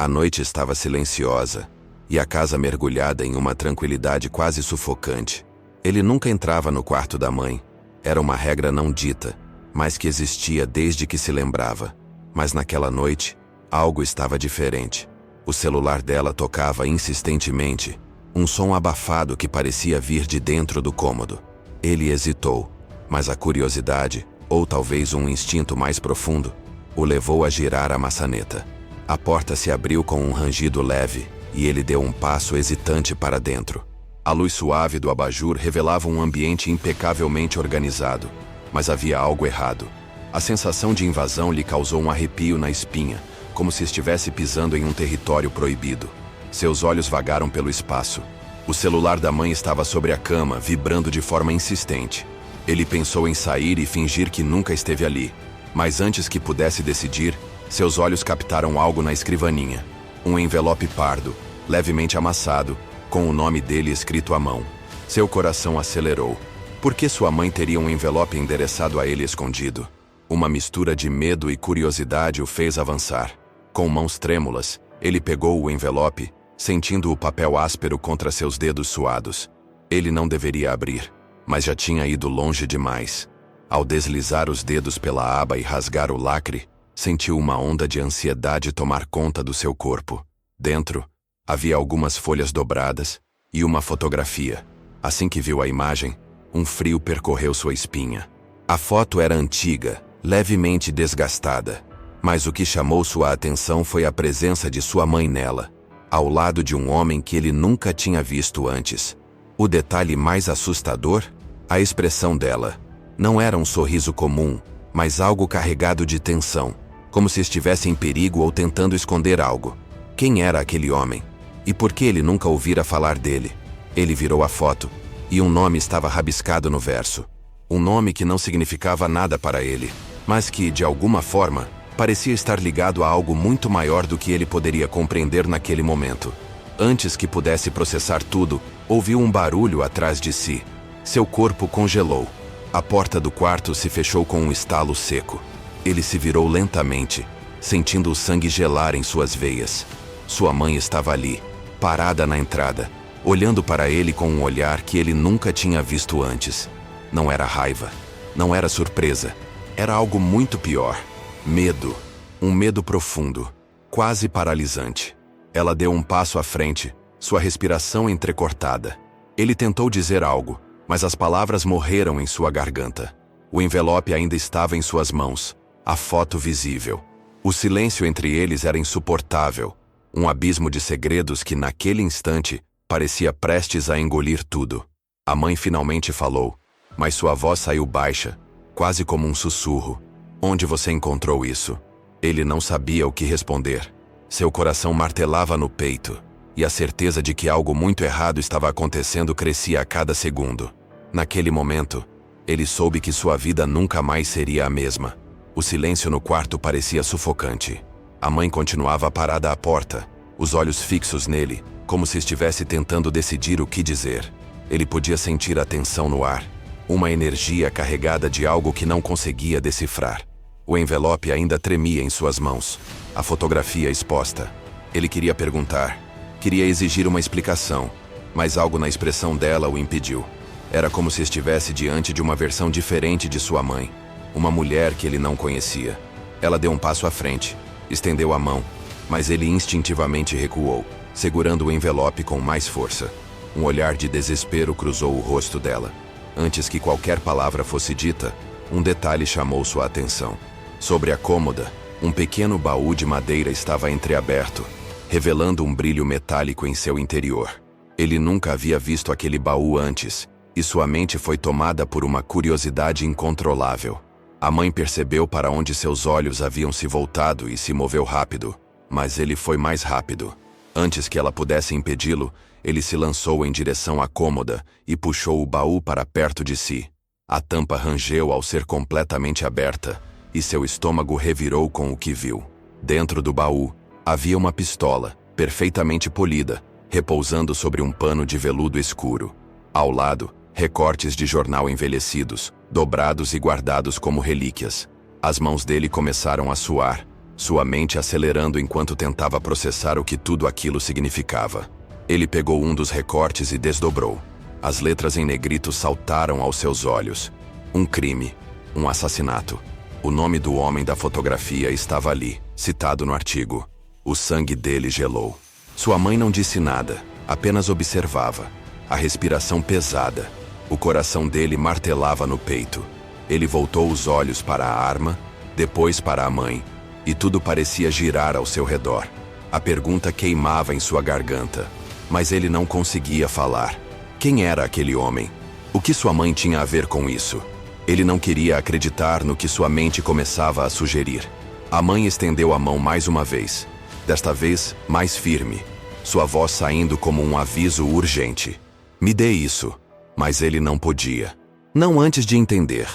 A noite estava silenciosa, e a casa mergulhada em uma tranquilidade quase sufocante. Ele nunca entrava no quarto da mãe. Era uma regra não dita, mas que existia desde que se lembrava. Mas naquela noite, algo estava diferente. O celular dela tocava insistentemente, um som abafado que parecia vir de dentro do cômodo. Ele hesitou, mas a curiosidade, ou talvez um instinto mais profundo, o levou a girar a maçaneta. A porta se abriu com um rangido leve, e ele deu um passo hesitante para dentro. A luz suave do abajur revelava um ambiente impecavelmente organizado, mas havia algo errado. A sensação de invasão lhe causou um arrepio na espinha, como se estivesse pisando em um território proibido. Seus olhos vagaram pelo espaço. O celular da mãe estava sobre a cama, vibrando de forma insistente. Ele pensou em sair e fingir que nunca esteve ali, mas antes que pudesse decidir, seus olhos captaram algo na escrivaninha. Um envelope pardo, levemente amassado, com o nome dele escrito à mão. Seu coração acelerou. Por que sua mãe teria um envelope endereçado a ele escondido? Uma mistura de medo e curiosidade o fez avançar. Com mãos trêmulas, ele pegou o envelope, sentindo o papel áspero contra seus dedos suados. Ele não deveria abrir, mas já tinha ido longe demais. Ao deslizar os dedos pela aba e rasgar o lacre, sentiu uma onda de ansiedade tomar conta do seu corpo. Dentro, havia algumas folhas dobradas e uma fotografia. Assim que viu a imagem, um frio percorreu sua espinha. A foto era antiga, levemente desgastada, mas o que chamou sua atenção foi a presença de sua mãe nela, ao lado de um homem que ele nunca tinha visto antes. O detalhe mais assustador? A expressão dela. Não era um sorriso comum, mas algo carregado de tensão, como se estivesse em perigo ou tentando esconder algo. Quem era aquele homem? E por que ele nunca ouvira falar dele? Ele virou a foto, e um nome estava rabiscado no verso. Um nome que não significava nada para ele, mas que, de alguma forma, parecia estar ligado a algo muito maior do que ele poderia compreender naquele momento. Antes que pudesse processar tudo, ouviu um barulho atrás de si. Seu corpo congelou. A porta do quarto se fechou com um estalo seco. Ele se virou lentamente, sentindo o sangue gelar em suas veias. Sua mãe estava ali, parada na entrada, olhando para ele com um olhar que ele nunca tinha visto antes. Não era raiva, não era surpresa, era algo muito pior. Medo, um medo profundo, quase paralisante. Ela deu um passo à frente, sua respiração entrecortada. Ele tentou dizer algo, mas as palavras morreram em sua garganta. O envelope ainda estava em suas mãos, a foto visível. O silêncio entre eles era insuportável, um abismo de segredos que naquele instante parecia prestes a engolir tudo. A mãe finalmente falou, mas sua voz saiu baixa, quase como um sussurro. Onde você encontrou isso? Ele não sabia o que responder. Seu coração martelava no peito, e a certeza de que algo muito errado estava acontecendo crescia a cada segundo. Naquele momento, ele soube que sua vida nunca mais seria a mesma. O silêncio no quarto parecia sufocante. A mãe continuava parada à porta, os olhos fixos nele, como se estivesse tentando decidir o que dizer. Ele podia sentir a tensão no ar, uma energia carregada de algo que não conseguia decifrar. O envelope ainda tremia em suas mãos, a fotografia exposta. Ele queria perguntar, queria exigir uma explicação, mas algo na expressão dela o impediu. Era como se estivesse diante de uma versão diferente de sua mãe, uma mulher que ele não conhecia. Ela deu um passo à frente, estendeu a mão, mas ele instintivamente recuou, segurando o envelope com mais força. Um olhar de desespero cruzou o rosto dela. Antes que qualquer palavra fosse dita, um detalhe chamou sua atenção. Sobre a cômoda, um pequeno baú de madeira estava entreaberto, revelando um brilho metálico em seu interior. Ele nunca havia visto aquele baú antes, e sua mente foi tomada por uma curiosidade incontrolável. A mãe percebeu para onde seus olhos haviam se voltado e se moveu rápido, mas ele foi mais rápido. Antes que ela pudesse impedi-lo, ele se lançou em direção à cômoda e puxou o baú para perto de si. A tampa rangeu ao ser completamente aberta, e seu estômago revirou com o que viu. Dentro do baú, havia uma pistola, perfeitamente polida, repousando sobre um pano de veludo escuro. Ao lado, recortes de jornal envelhecidos, dobrados e guardados como relíquias. As mãos dele começaram a suar, sua mente acelerando enquanto tentava processar o que tudo aquilo significava. Ele pegou um dos recortes e desdobrou. As letras em negrito saltaram aos seus olhos. Um crime. Um assassinato. O nome do homem da fotografia estava ali, citado no artigo. O sangue dele gelou. Sua mãe não disse nada, apenas observava. A respiração pesada. O coração dele martelava no peito. Ele voltou os olhos para a arma, depois para a mãe, e tudo parecia girar ao seu redor. A pergunta queimava em sua garganta, mas ele não conseguia falar. Quem era aquele homem? O que sua mãe tinha a ver com isso? Ele não queria acreditar no que sua mente começava a sugerir. A mãe estendeu a mão mais uma vez, desta vez mais firme, sua voz saindo como um aviso urgente. Me dê isso. Mas ele não podia. Não antes de entender.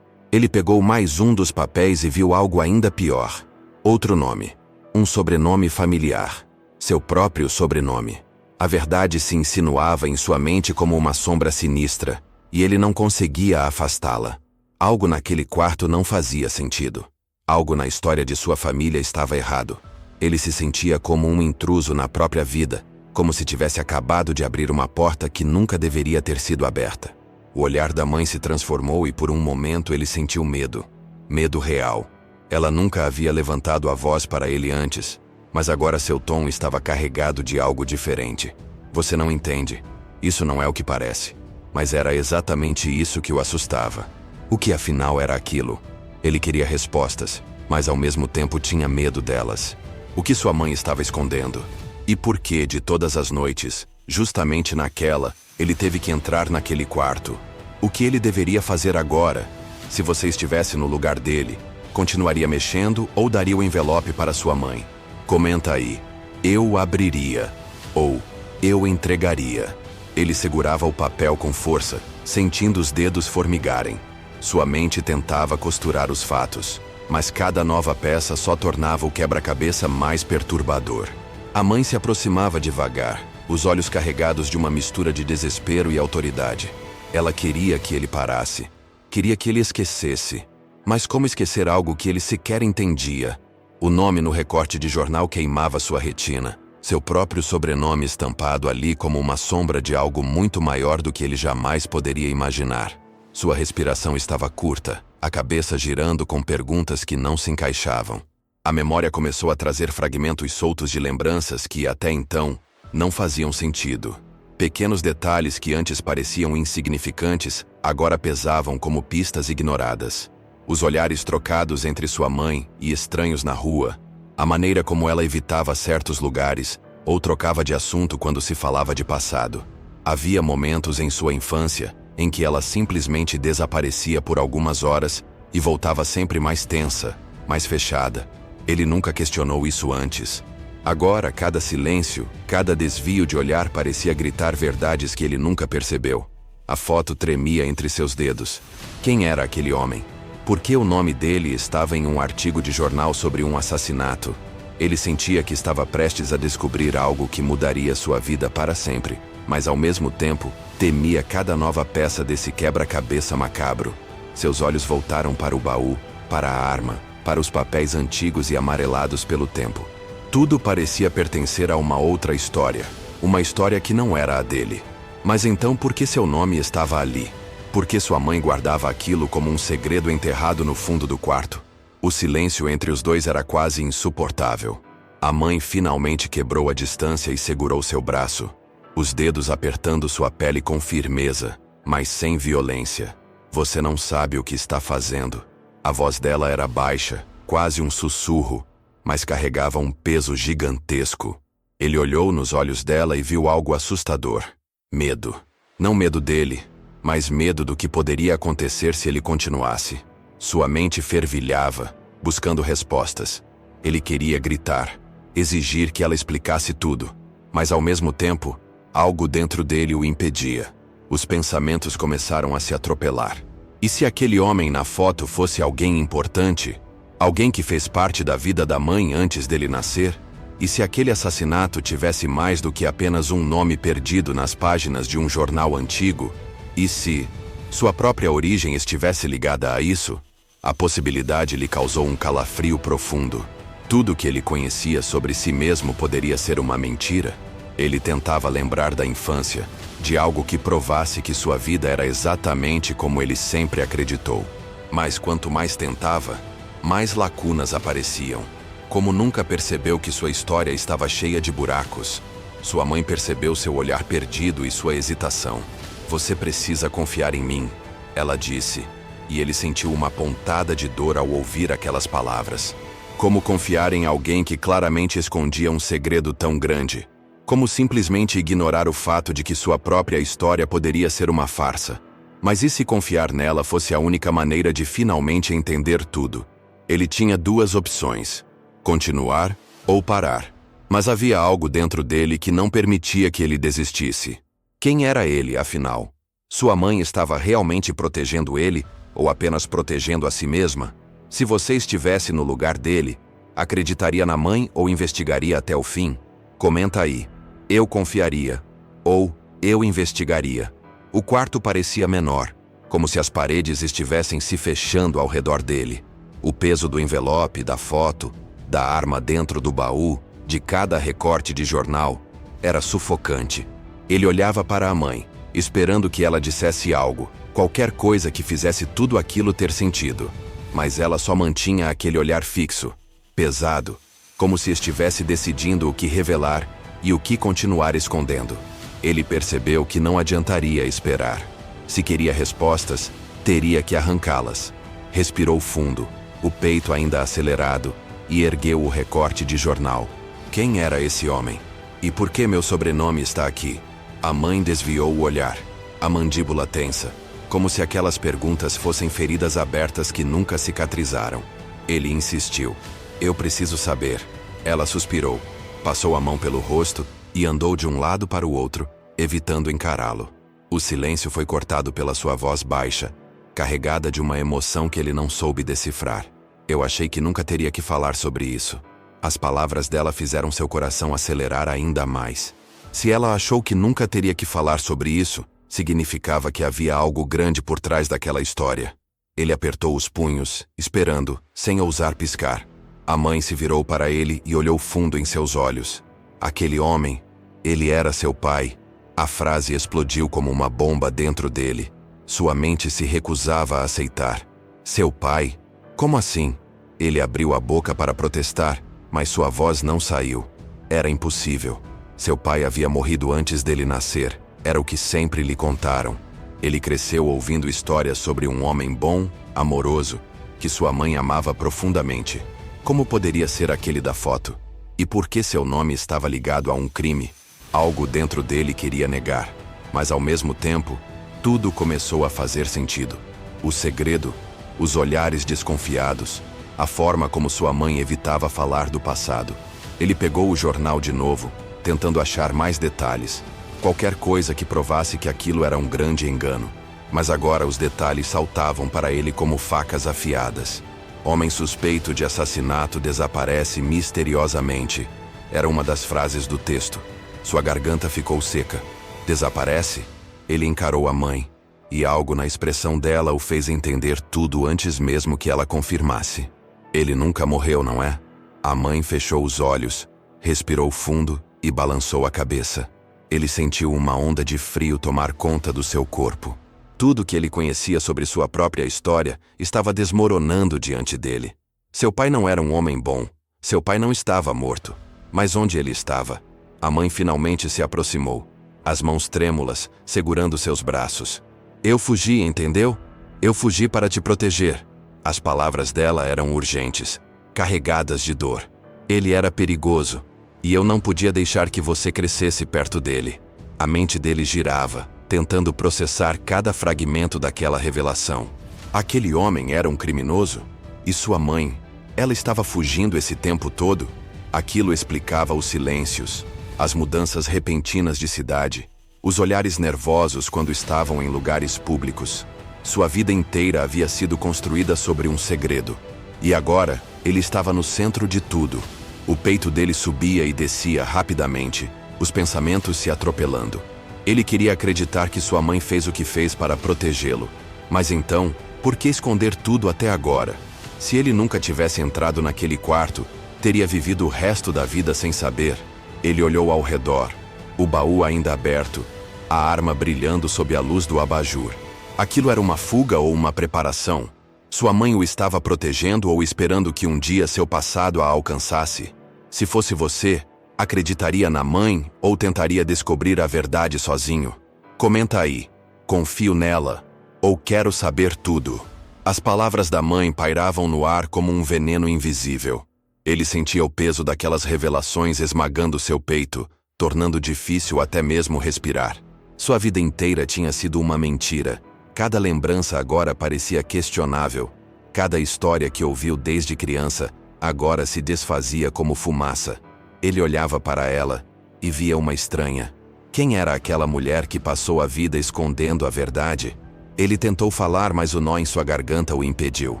Ele pegou mais um dos papéis e viu algo ainda pior. Outro nome. Um sobrenome familiar. Seu próprio sobrenome. A verdade se insinuava em sua mente como uma sombra sinistra, e ele não conseguia afastá-la. Algo naquele quarto não fazia sentido. Algo na história de sua família estava errado. Ele se sentia como um intruso na própria vida, como se tivesse acabado de abrir uma porta que nunca deveria ter sido aberta. O olhar da mãe se transformou e por um momento ele sentiu medo. Medo real. Ela nunca havia levantado a voz para ele antes, mas agora seu tom estava carregado de algo diferente. Você não entende. Isso não é o que parece. Mas era exatamente isso que o assustava. O que afinal era aquilo? Ele queria respostas, mas ao mesmo tempo tinha medo delas. O que sua mãe estava escondendo? E por que, de todas as noites, justamente naquela, ele teve que entrar naquele quarto? O que ele deveria fazer agora? Se você estivesse no lugar dele, continuaria mexendo ou daria o envelope para sua mãe? Comenta aí. Eu abriria. Ou eu entregaria. Ele segurava o papel com força, sentindo os dedos formigarem. Sua mente tentava costurar os fatos, mas cada nova peça só tornava o quebra-cabeça mais perturbador. A mãe se aproximava devagar, os olhos carregados de uma mistura de desespero e autoridade. Ela queria que ele parasse. Queria que ele esquecesse. Mas como esquecer algo que ele sequer entendia? O nome no recorte de jornal queimava sua retina. Seu próprio sobrenome estampado ali como uma sombra de algo muito maior do que ele jamais poderia imaginar. Sua respiração estava curta, a cabeça girando com perguntas que não se encaixavam. A memória começou a trazer fragmentos soltos de lembranças que, até então, não faziam sentido. Pequenos detalhes que antes pareciam insignificantes, agora pesavam como pistas ignoradas. Os olhares trocados entre sua mãe e estranhos na rua, a maneira como ela evitava certos lugares ou trocava de assunto quando se falava de passado. Havia momentos em sua infância em que ela simplesmente desaparecia por algumas horas e voltava sempre mais tensa, mais fechada. Ele nunca questionou isso antes. Agora, cada silêncio, cada desvio de olhar parecia gritar verdades que ele nunca percebeu. A foto tremia entre seus dedos. Quem era aquele homem? Por que o nome dele estava em um artigo de jornal sobre um assassinato? Ele sentia que estava prestes a descobrir algo que mudaria sua vida para sempre, mas ao mesmo tempo, temia cada nova peça desse quebra-cabeça macabro. Seus olhos voltaram para o baú, para a arma, para os papéis antigos e amarelados pelo tempo. Tudo parecia pertencer a uma outra história, uma história que não era a dele. Mas então por que seu nome estava ali? Por que sua mãe guardava aquilo como um segredo enterrado no fundo do quarto? O silêncio entre os dois era quase insuportável. A mãe finalmente quebrou a distância e segurou seu braço, os dedos apertando sua pele com firmeza, mas sem violência. Você não sabe o que está fazendo. A voz dela era baixa, quase um sussurro, mas carregava um peso gigantesco. Ele olhou nos olhos dela e viu algo assustador. Medo. Não medo dele, mas medo do que poderia acontecer se ele continuasse. Sua mente fervilhava, buscando respostas. Ele queria gritar, exigir que ela explicasse tudo, mas ao mesmo tempo, algo dentro dele o impedia. Os pensamentos começaram a se atropelar. E se aquele homem na foto fosse alguém importante? Alguém que fez parte da vida da mãe antes dele nascer? E se aquele assassinato tivesse mais do que apenas um nome perdido nas páginas de um jornal antigo? E se sua própria origem estivesse ligada a isso? A possibilidade lhe causou um calafrio profundo. Tudo que ele conhecia sobre si mesmo poderia ser uma mentira. Ele tentava lembrar da infância, de algo que provasse que sua vida era exatamente como ele sempre acreditou. Mas quanto mais tentava, mais lacunas apareciam. Como nunca percebeu que sua história estava cheia de buracos, sua mãe percebeu seu olhar perdido e sua hesitação. "Você precisa confiar em mim", ela disse, e ele sentiu uma pontada de dor ao ouvir aquelas palavras. Como confiar em alguém que claramente escondia um segredo tão grande? Como simplesmente ignorar o fato de que sua própria história poderia ser uma farsa? Mas e se confiar nela fosse a única maneira de finalmente entender tudo? Ele tinha duas opções: continuar ou parar. Mas havia algo dentro dele que não permitia que ele desistisse. Quem era ele, afinal? Sua mãe estava realmente protegendo ele ou apenas protegendo a si mesma? Se você estivesse no lugar dele, acreditaria na mãe ou investigaria até o fim? Comenta aí. Eu confiaria. Ou eu investigaria. O quarto parecia menor, como se as paredes estivessem se fechando ao redor dele. O peso do envelope, da foto, da arma dentro do baú, de cada recorte de jornal, era sufocante. Ele olhava para a mãe, esperando que ela dissesse algo, qualquer coisa que fizesse tudo aquilo ter sentido. Mas ela só mantinha aquele olhar fixo, pesado, como se estivesse decidindo o que revelar e o que continuar escondendo. Ele percebeu que não adiantaria esperar. Se queria respostas, teria que arrancá-las. Respirou fundo, o peito ainda acelerado, e ergueu o recorte de jornal. Quem era esse homem? E por que meu sobrenome está aqui? A mãe desviou o olhar, a mandíbula tensa, como se aquelas perguntas fossem feridas abertas que nunca cicatrizaram. Ele insistiu. Eu preciso saber. Ela suspirou, passou a mão pelo rosto e andou de um lado para o outro, evitando encará-lo. O silêncio foi cortado pela sua voz baixa, carregada de uma emoção que ele não soube decifrar. Eu achei que nunca teria que falar sobre isso. As palavras dela fizeram seu coração acelerar ainda mais. Se ela achou que nunca teria que falar sobre isso, significava que havia algo grande por trás daquela história. Ele apertou os punhos, esperando, sem ousar piscar. A mãe se virou para ele e olhou fundo em seus olhos. Aquele homem, ele era seu pai. A frase explodiu como uma bomba dentro dele. Sua mente se recusava a aceitar. Seu pai? Como assim? Ele abriu a boca para protestar, mas sua voz não saiu. Era impossível. Seu pai havia morrido antes dele nascer. Era o que sempre lhe contaram. Ele cresceu ouvindo histórias sobre um homem bom, amoroso, que sua mãe amava profundamente. Como poderia ser aquele da foto? E por que seu nome estava ligado a um crime? Algo dentro dele queria negar. Mas ao mesmo tempo, tudo começou a fazer sentido. O segredo, os olhares desconfiados, a forma como sua mãe evitava falar do passado. Ele pegou o jornal de novo, tentando achar mais detalhes. Qualquer coisa que provasse que aquilo era um grande engano. Mas agora os detalhes saltavam para ele como facas afiadas. Homem suspeito de assassinato desaparece misteriosamente. Era uma das frases do texto. Sua garganta ficou seca. Desaparece? Ele encarou a mãe, e algo na expressão dela o fez entender tudo antes mesmo que ela confirmasse. Ele nunca morreu, não é? A mãe fechou os olhos, respirou fundo e balançou a cabeça. Ele sentiu uma onda de frio tomar conta do seu corpo. Tudo que ele conhecia sobre sua própria história estava desmoronando diante dele. Seu pai não era um homem bom. Seu pai não estava morto. Mas onde ele estava? A mãe finalmente se aproximou, as mãos trêmulas, segurando seus braços. Eu fugi, entendeu? Eu fugi para te proteger. As palavras dela eram urgentes, carregadas de dor. Ele era perigoso. E eu não podia deixar que você crescesse perto dele. A mente dele girava, tentando processar cada fragmento daquela revelação. Aquele homem era um criminoso? E sua mãe? Ela estava fugindo esse tempo todo? Aquilo explicava os silêncios, as mudanças repentinas de cidade, os olhares nervosos quando estavam em lugares públicos. Sua vida inteira havia sido construída sobre um segredo. E agora, ele estava no centro de tudo. O peito dele subia e descia rapidamente, os pensamentos se atropelando. Ele queria acreditar que sua mãe fez o que fez para protegê-lo. Mas então, por que esconder tudo até agora? Se ele nunca tivesse entrado naquele quarto, Teria vivido o resto da vida sem saber. Ele olhou ao redor. O baú ainda aberto. A arma brilhando sob a luz do abajur. Aquilo era uma fuga ou uma preparação? Sua mãe o estava protegendo ou esperando que um dia seu passado a alcançasse? Se fosse você, acreditaria na mãe ou tentaria descobrir a verdade sozinho? Comenta aí. Confio nela. Ou quero saber tudo. As palavras da mãe pairavam no ar como um veneno invisível. Ele sentia o peso daquelas revelações esmagando seu peito, tornando difícil até mesmo respirar. Sua vida inteira tinha sido uma mentira. Cada lembrança agora parecia questionável. Cada história que ouviu desde criança agora se desfazia como fumaça. Ele olhava para ela e via uma estranha. Quem era aquela mulher que passou a vida escondendo a verdade? Ele tentou falar, mas o nó em sua garganta o impediu.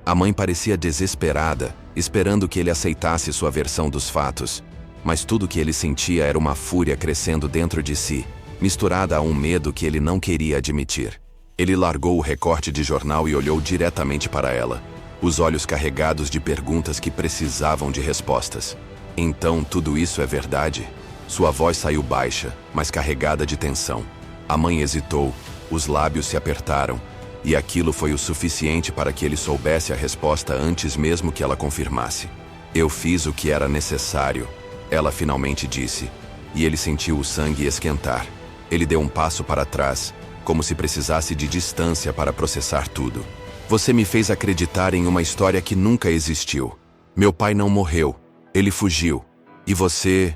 A mãe parecia desesperada, esperando que ele aceitasse sua versão dos fatos. Mas tudo que ele sentia era uma fúria crescendo dentro de si, misturada a um medo que ele não queria admitir. Ele largou o recorte de jornal e olhou diretamente para ela, os olhos carregados de perguntas que precisavam de respostas. Então, tudo isso é verdade? Sua voz saiu baixa, mas carregada de tensão. A mãe hesitou, os lábios se apertaram, e aquilo foi o suficiente para que ele soubesse a resposta antes mesmo que ela confirmasse. Eu fiz o que era necessário, ela finalmente disse, e ele sentiu o sangue esquentar. Ele deu um passo para trás, como se precisasse de distância para processar tudo. Você me fez acreditar em uma história que nunca existiu. Meu pai não morreu, ele fugiu. E você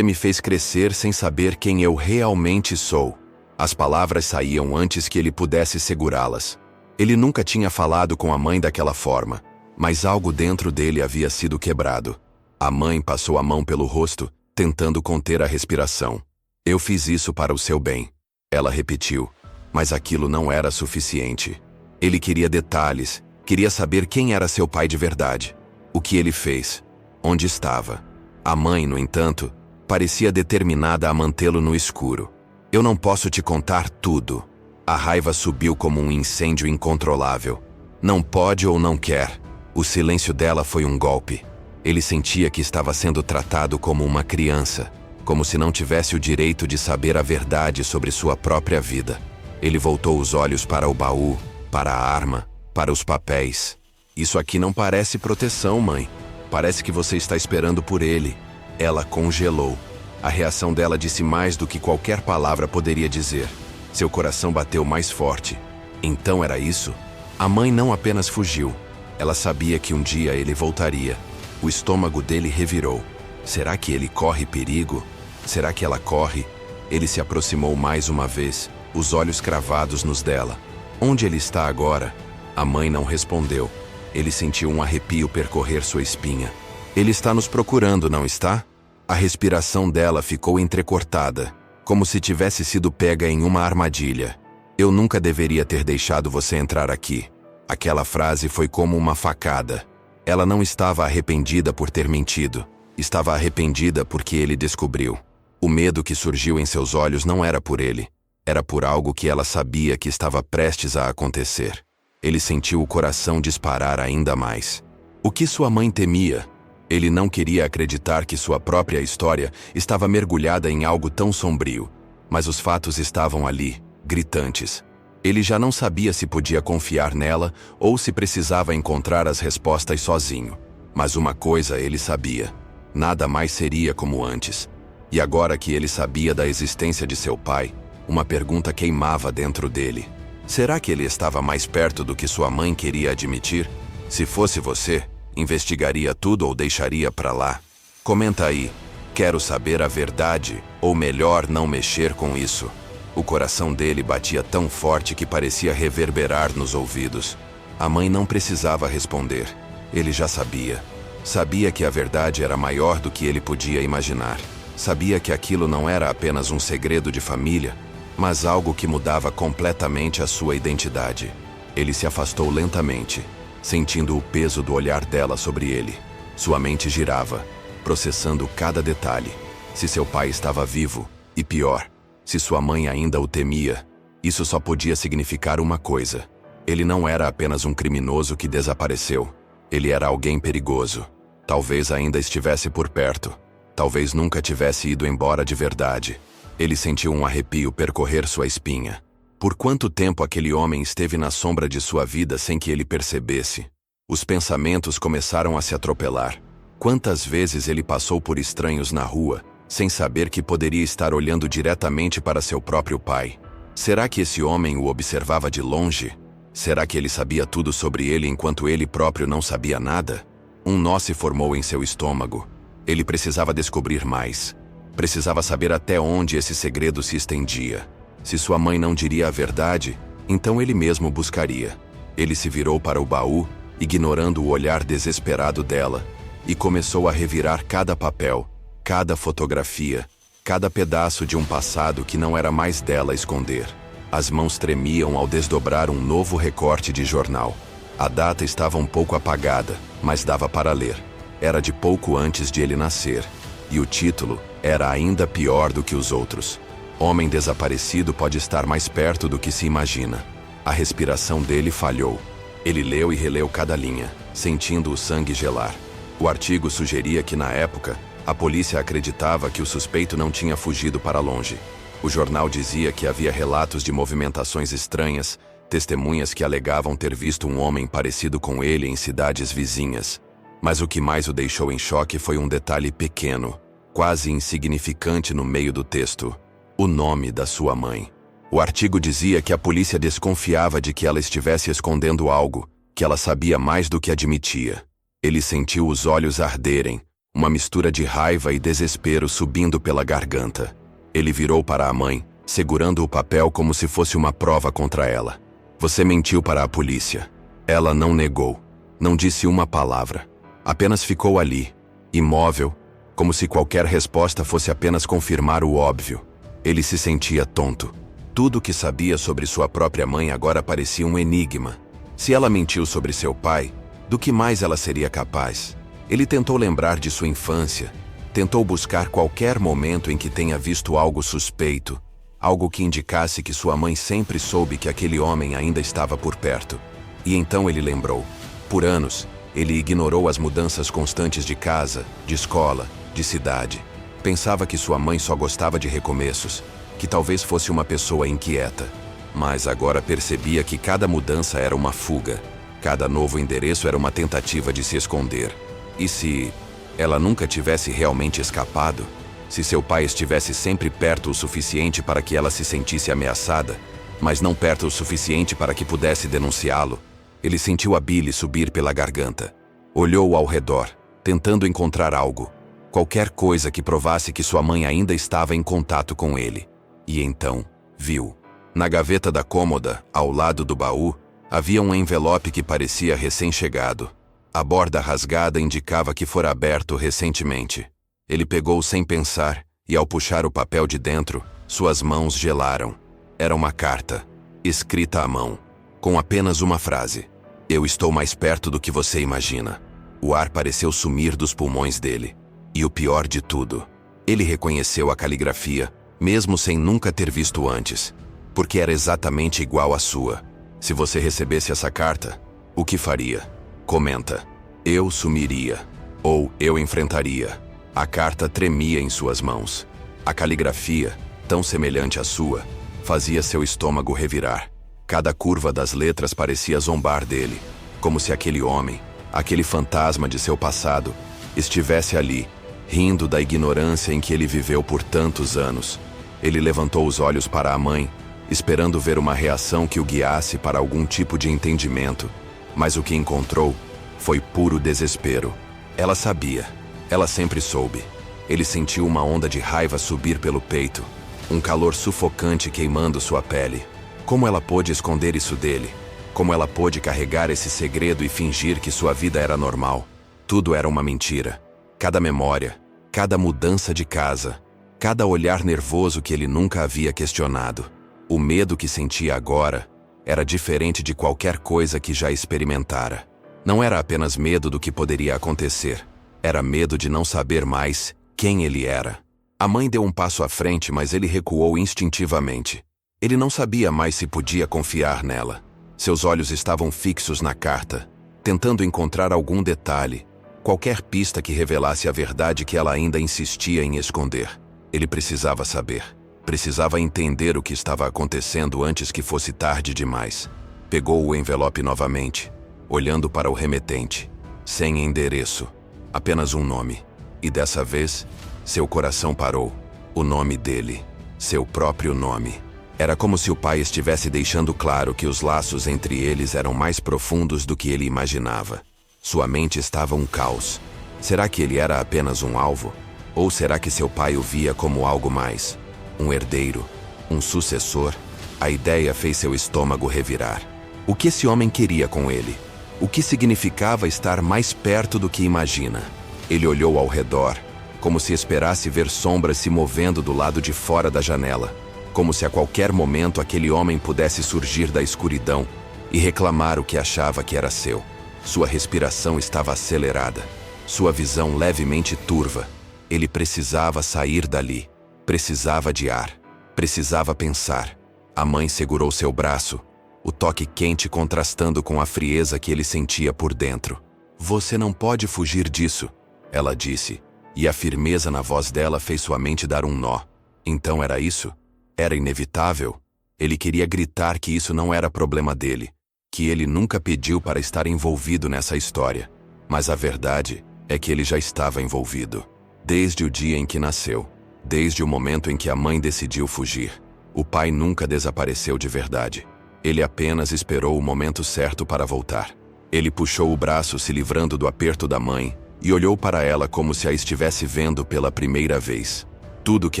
me fez crescer sem saber quem eu realmente sou. As palavras saíam antes que ele pudesse segurá-las. Ele nunca tinha falado com a mãe daquela forma, mas algo dentro dele havia sido quebrado. A mãe passou a mão pelo rosto, tentando conter a respiração. Eu fiz isso para o seu bem. Ela repetiu, mas aquilo não era suficiente. Ele queria detalhes, queria saber quem era seu pai de verdade. O que ele fez? Onde estava? A mãe, no entanto, parecia determinada a mantê-lo no escuro. Eu não posso te contar tudo. A raiva subiu como um incêndio incontrolável. Não pode ou não quer. O silêncio dela foi um golpe. Ele sentia que estava sendo tratado como uma criança, como se não tivesse o direito de saber a verdade sobre sua própria vida. Ele voltou os olhos para o baú, para a arma, para os papéis. Isso aqui não parece proteção, mãe. Parece que você está esperando por ele. Ela congelou. A reação dela disse mais do que qualquer palavra poderia dizer. Seu coração bateu mais forte. Então era isso? A mãe não apenas fugiu. Ela sabia que um dia ele voltaria. O estômago dele revirou. Será que ele corre perigo? Será que ela corre? Ele se aproximou mais uma vez, os olhos cravados nos dela. Onde ele está agora? A mãe não respondeu. Ele sentiu um arrepio percorrer sua espinha. Ele está nos procurando, não está? A respiração dela ficou entrecortada, como se tivesse sido pega em uma armadilha. Eu nunca deveria ter deixado você entrar aqui. Aquela frase foi como uma facada. Ela não estava arrependida por ter mentido. Estava arrependida porque ele descobriu. O medo que surgiu em seus olhos não era por ele. Era por algo que ela sabia que estava prestes a acontecer. Ele sentiu o coração disparar ainda mais. O que sua mãe temia? Ele não queria acreditar que sua própria história estava mergulhada em algo tão sombrio. Mas os fatos estavam ali, gritantes. Ele já não sabia se podia confiar nela ou se precisava encontrar as respostas sozinho. Mas uma coisa ele sabia. Nada mais seria como antes. E agora que ele sabia da existência de seu pai, uma pergunta queimava dentro dele. Será que ele estava mais perto do que sua mãe queria admitir? Se fosse você, investigaria tudo ou deixaria pra lá? Comenta aí. Quero saber a verdade, ou melhor, não mexer com isso. O coração dele batia tão forte que parecia reverberar nos ouvidos. A mãe não precisava responder. Ele já sabia. Sabia que a verdade era maior do que ele podia imaginar. Sabia que aquilo não era apenas um segredo de família, mas algo que mudava completamente a sua identidade. Ele se afastou lentamente, sentindo o peso do olhar dela sobre ele. Sua mente girava, processando cada detalhe. Se seu pai estava vivo, e pior, se sua mãe ainda o temia, isso só podia significar uma coisa. Ele não era apenas um criminoso que desapareceu. Ele era alguém perigoso. Talvez ainda estivesse por perto. Talvez nunca tivesse ido embora de verdade. Ele sentiu um arrepio percorrer sua espinha. Por quanto tempo aquele homem esteve na sombra de sua vida sem que ele percebesse? Os pensamentos começaram a se atropelar. Quantas vezes ele passou por estranhos na rua, sem saber que poderia estar olhando diretamente para seu próprio pai? Será que esse homem o observava de longe? Será que ele sabia tudo sobre ele enquanto ele próprio não sabia nada? Um nó se formou em seu estômago. Ele precisava descobrir mais. Precisava saber até onde esse segredo se estendia. Se sua mãe não diria a verdade, então ele mesmo buscaria. Ele se virou para o baú, ignorando o olhar desesperado dela, e começou a revirar cada papel, cada fotografia, cada pedaço de um passado que não era mais dela esconder. As mãos tremiam ao desdobrar um novo recorte de jornal. A data estava um pouco apagada, mas dava para ler. Era de pouco antes de ele nascer. E o título era ainda pior do que os outros. Homem desaparecido pode estar mais perto do que se imagina. A respiração dele falhou. Ele leu e releu cada linha, sentindo o sangue gelar. O artigo sugeria que, na época, a polícia acreditava que o suspeito não tinha fugido para longe. O jornal dizia que havia relatos de movimentações estranhas, testemunhas que alegavam ter visto um homem parecido com ele em cidades vizinhas. Mas o que mais o deixou em choque foi um detalhe pequeno, quase insignificante no meio do texto: o nome da sua mãe. O artigo dizia que a polícia desconfiava de que ela estivesse escondendo algo, que ela sabia mais do que admitia. Ele sentiu os olhos arderem, uma mistura de raiva e desespero subindo pela garganta. Ele virou para a mãe, segurando o papel como se fosse uma prova contra ela. Você mentiu para a polícia. Ela não negou. Não disse uma palavra. Apenas ficou ali, imóvel, como se qualquer resposta fosse apenas confirmar o óbvio. Ele se sentia tonto. Tudo o que sabia sobre sua própria mãe agora parecia um enigma. Se ela mentiu sobre seu pai, do que mais ela seria capaz? Ele tentou lembrar de sua infância, tentou buscar qualquer momento em que tenha visto algo suspeito, algo que indicasse que sua mãe sempre soube que aquele homem ainda estava por perto. E então ele lembrou. Por anos, ele ignorou as mudanças constantes de casa, de escola, de cidade. Pensava que sua mãe só gostava de recomeços, que talvez fosse uma pessoa inquieta. Mas agora percebia que cada mudança era uma fuga. Cada novo endereço era uma tentativa de se esconder. E se ela nunca tivesse realmente escapado? Se seu pai estivesse sempre perto o suficiente para que ela se sentisse ameaçada, mas não perto o suficiente para que pudesse denunciá-lo? Ele sentiu a bile subir pela garganta. Olhou ao redor, tentando encontrar algo. Qualquer coisa que provasse que sua mãe ainda estava em contato com ele. E então, viu. Na gaveta da cômoda, ao lado do baú, havia um envelope que parecia recém-chegado. A borda rasgada indicava que fora aberto recentemente. Ele pegou sem pensar, e ao puxar o papel de dentro, suas mãos gelaram. Era uma carta, escrita à mão, com apenas uma frase: eu estou mais perto do que você imagina. O ar pareceu sumir dos pulmões dele. E o pior de tudo, ele reconheceu a caligrafia, mesmo sem nunca ter visto antes, porque era exatamente igual à sua. Se você recebesse essa carta, o que faria? Comenta. Eu sumiria. Ou eu enfrentaria. A carta tremia em suas mãos. A caligrafia, tão semelhante à sua, fazia seu estômago revirar. Cada curva das letras parecia zombar dele, como se aquele homem, aquele fantasma de seu passado, estivesse ali, rindo da ignorância em que ele viveu por tantos anos. Ele levantou os olhos para a mãe, esperando ver uma reação que o guiasse para algum tipo de entendimento, mas o que encontrou foi puro desespero. Ela sabia. Ela sempre soube. Ele sentiu uma onda de raiva subir pelo peito, um calor sufocante queimando sua pele. Como ela pôde esconder isso dele? Como ela pôde carregar esse segredo e fingir que sua vida era normal? Tudo era uma mentira. Cada memória, cada mudança de casa, cada olhar nervoso que ele nunca havia questionado. O medo que sentia agora era diferente de qualquer coisa que já experimentara. Não era apenas medo do que poderia acontecer. Era medo de não saber mais quem ele era. A mãe deu um passo à frente, mas ele recuou instintivamente. Ele não sabia mais se podia confiar nela. Seus olhos estavam fixos na carta, tentando encontrar algum detalhe, Qualquer pista que revelasse a verdade que ela ainda insistia em esconder. Ele precisava saber. Precisava entender o que estava acontecendo antes que fosse tarde demais. Pegou o envelope novamente, olhando para o remetente. Sem endereço. Apenas um nome. E dessa vez, seu coração parou. O nome dele. Seu próprio nome. Era como se o pai estivesse deixando claro que os laços entre eles eram mais profundos do que ele imaginava. Sua mente estava um caos. Será que ele era apenas um alvo? Ou será que seu pai o via como algo mais? Um herdeiro? Um sucessor? A ideia fez seu estômago revirar. O que esse homem queria com ele? O que significava estar mais perto do que imagina? Ele olhou ao redor, como se esperasse ver sombras se movendo do lado de fora da janela. Como se a qualquer momento aquele homem pudesse surgir da escuridão e reclamar o que achava que era seu. Sua respiração estava acelerada, sua visão levemente turva. Ele precisava sair dali. Precisava de ar. Precisava pensar. A mãe segurou seu braço, o toque quente contrastando com a frieza que ele sentia por dentro. Você não pode fugir disso, ela disse, e a firmeza na voz dela fez sua mente dar um nó. Então era isso? Era inevitável? Ele queria gritar que isso não era problema dele, que ele nunca pediu para estar envolvido nessa história. Mas a verdade é que ele já estava envolvido. Desde o dia em que nasceu. Desde o momento em que a mãe decidiu fugir. O pai nunca desapareceu de verdade. Ele apenas esperou o momento certo para voltar. Ele puxou o braço se livrando do aperto da mãe e olhou para ela como se a estivesse vendo pela primeira vez. Tudo que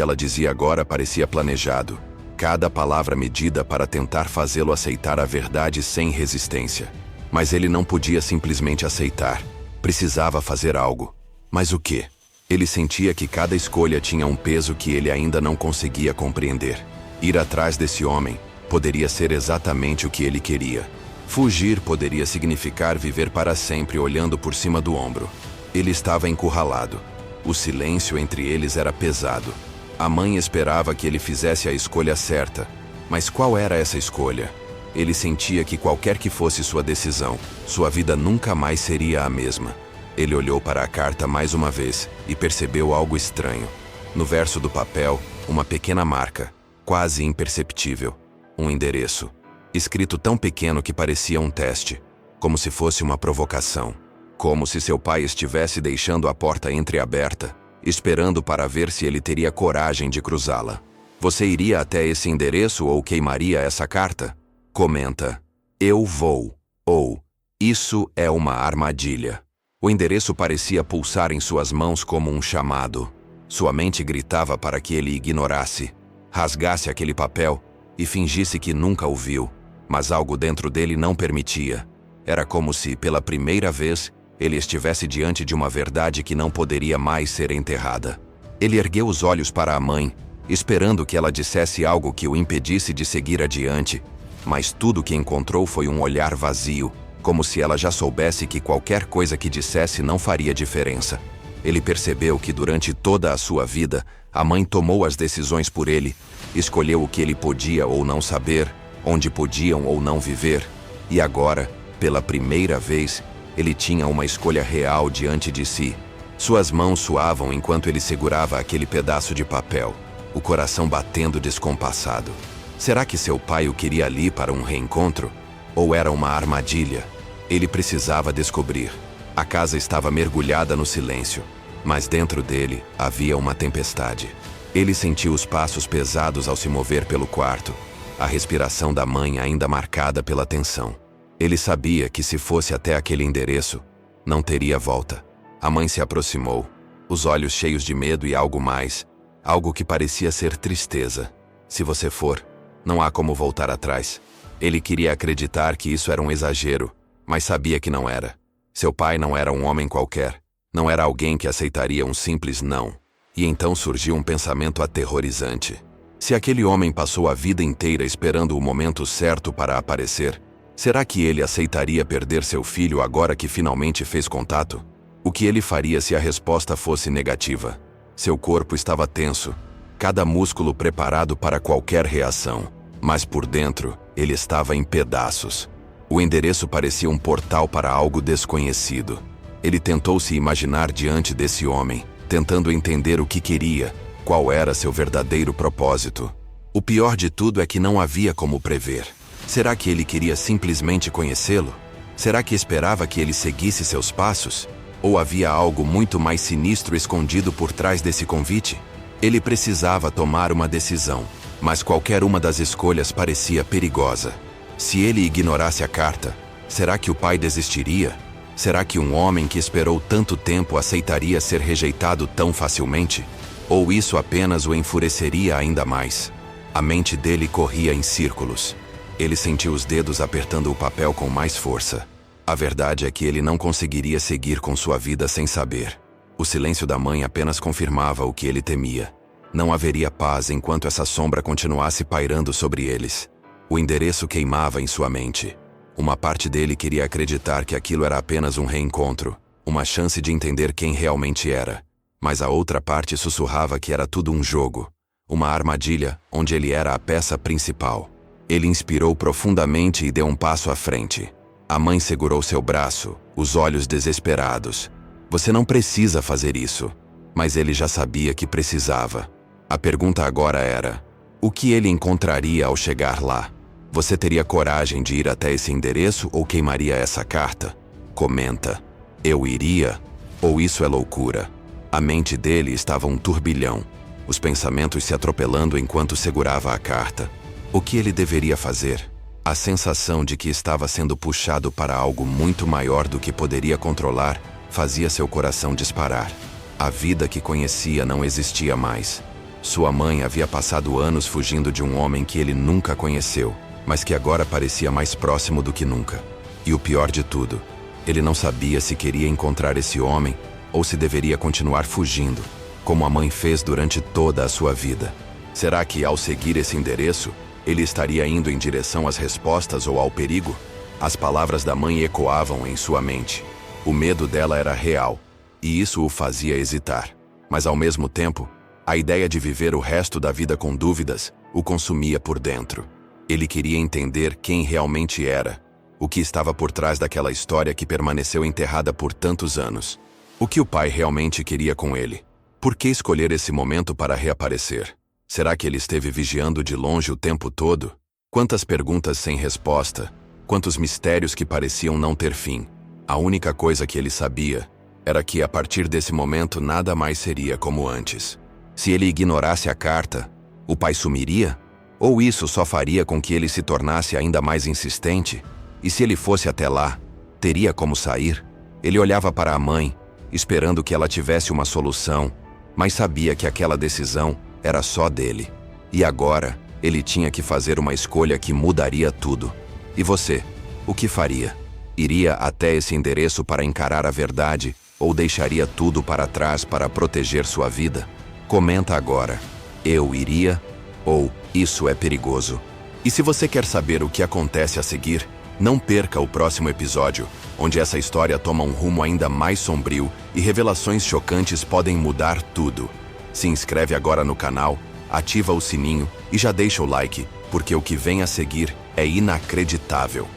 ela dizia agora parecia planejado. Cada palavra medida para tentar fazê-lo aceitar a verdade sem resistência. Mas ele não podia simplesmente aceitar. Precisava fazer algo. Mas o quê? Ele sentia que cada escolha tinha um peso que ele ainda não conseguia compreender. Ir atrás desse homem poderia ser exatamente o que ele queria. Fugir poderia significar viver para sempre olhando por cima do ombro. Ele estava encurralado. O silêncio entre eles era pesado. A mãe esperava que ele fizesse a escolha certa. Mas qual era essa escolha? Ele sentia que qualquer que fosse sua decisão, sua vida nunca mais seria a mesma. Ele olhou para a carta mais uma vez e percebeu algo estranho. No verso do papel, uma pequena marca, quase imperceptível. Um endereço, escrito tão pequeno que parecia um teste, como se fosse uma provocação. Como se seu pai estivesse deixando a porta entreaberta, esperando para ver se ele teria coragem de cruzá-la. Você iria até esse endereço ou queimaria essa carta? Comenta. Eu vou. Ou, isso é uma armadilha. O endereço parecia pulsar em suas mãos como um chamado. Sua mente gritava para que ele ignorasse, rasgasse aquele papel e fingisse que nunca o viu. Mas algo dentro dele não permitia. Era como se, pela primeira vez, ele estivesse diante de uma verdade que não poderia mais ser enterrada. Ele ergueu os olhos para a mãe, esperando que ela dissesse algo que o impedisse de seguir adiante, mas tudo o que encontrou foi um olhar vazio, como se ela já soubesse que qualquer coisa que dissesse não faria diferença. Ele percebeu que durante toda a sua vida, a mãe tomou as decisões por ele, escolheu o que ele podia ou não saber, onde podiam ou não viver, e agora, pela primeira vez, ele tinha uma escolha real diante de si. Suas mãos suavam enquanto ele segurava aquele pedaço de papel, o coração batendo descompassado. Será que seu pai o queria ali para um reencontro? Ou era uma armadilha? Ele precisava descobrir. A casa estava mergulhada no silêncio, mas dentro dele havia uma tempestade. Ele sentiu os passos pesados ao se mover pelo quarto, a respiração da mãe ainda marcada pela tensão. Ele sabia que se fosse até aquele endereço, não teria volta. A mãe se aproximou, os olhos cheios de medo e algo mais, algo que parecia ser tristeza. Se você for, não há como voltar atrás. Ele queria acreditar que isso era um exagero, mas sabia que não era. Seu pai não era um homem qualquer, não era alguém que aceitaria um simples não. E então surgiu um pensamento aterrorizante. Se aquele homem passou a vida inteira esperando o momento certo para aparecer, será que ele aceitaria perder seu filho agora que finalmente fez contato? O que ele faria se a resposta fosse negativa? Seu corpo estava tenso, cada músculo preparado para qualquer reação, mas por dentro, ele estava em pedaços. O endereço parecia um portal para algo desconhecido. Ele tentou se imaginar diante desse homem, tentando entender o que queria, qual era seu verdadeiro propósito. O pior de tudo é que não havia como prever. Será que ele queria simplesmente conhecê-lo? Será que esperava que ele seguisse seus passos? Ou havia algo muito mais sinistro escondido por trás desse convite? Ele precisava tomar uma decisão, mas qualquer uma das escolhas parecia perigosa. Se ele ignorasse a carta, será que o pai desistiria? Será que um homem que esperou tanto tempo aceitaria ser rejeitado tão facilmente? Ou isso apenas o enfureceria ainda mais? A mente dele corria em círculos. Ele sentiu os dedos apertando o papel com mais força. A verdade é que ele não conseguiria seguir com sua vida sem saber. O silêncio da mãe apenas confirmava o que ele temia. Não haveria paz enquanto essa sombra continuasse pairando sobre eles. O endereço queimava em sua mente. Uma parte dele queria acreditar que aquilo era apenas um reencontro, uma chance de entender quem realmente era. Mas a outra parte sussurrava que era tudo um jogo, uma armadilha onde ele era a peça principal. Ele inspirou profundamente e deu um passo à frente. A mãe segurou seu braço, os olhos desesperados. Você não precisa fazer isso. Mas ele já sabia que precisava. A pergunta agora era: o que ele encontraria ao chegar lá? Você teria coragem de ir até esse endereço ou queimaria essa carta? Comenta. Eu iria? Ou isso é loucura? A mente dele estava um turbilhão, os pensamentos se atropelando enquanto segurava a carta. O que ele deveria fazer? A sensação de que estava sendo puxado para algo muito maior do que poderia controlar fazia seu coração disparar. A vida que conhecia não existia mais. Sua mãe havia passado anos fugindo de um homem que ele nunca conheceu, mas que agora parecia mais próximo do que nunca. E o pior de tudo, ele não sabia se queria encontrar esse homem ou se deveria continuar fugindo, como a mãe fez durante toda a sua vida. Será que, ao seguir esse endereço, ele estaria indo em direção às respostas ou ao perigo? As palavras da mãe ecoavam em sua mente. O medo dela era real, e isso o fazia hesitar. Mas, ao mesmo tempo, a ideia de viver o resto da vida com dúvidas o consumia por dentro. Ele queria entender quem realmente era, o que estava por trás daquela história que permaneceu enterrada por tantos anos. O que o pai realmente queria com ele? Por que escolher esse momento para reaparecer? Será que ele esteve vigiando de longe o tempo todo? Quantas perguntas sem resposta, quantos mistérios que pareciam não ter fim. A única coisa que ele sabia era que, a partir desse momento, nada mais seria como antes. Se ele ignorasse a carta, o pai sumiria? Ou isso só faria com que ele se tornasse ainda mais insistente? E se ele fosse até lá, teria como sair? Ele olhava para a mãe, esperando que ela tivesse uma solução, mas sabia que aquela decisão era só dele. E agora, ele tinha que fazer uma escolha que mudaria tudo. E você, o que faria? Iria até esse endereço para encarar a verdade ou deixaria tudo para trás para proteger sua vida? Comenta agora. Eu iria? Ou isso é perigoso? E se você quer saber o que acontece a seguir, não perca o próximo episódio, onde essa história toma um rumo ainda mais sombrio e revelações chocantes podem mudar tudo. Se inscreve agora no canal, ativa o sininho e já deixa o like, porque o que vem a seguir é inacreditável.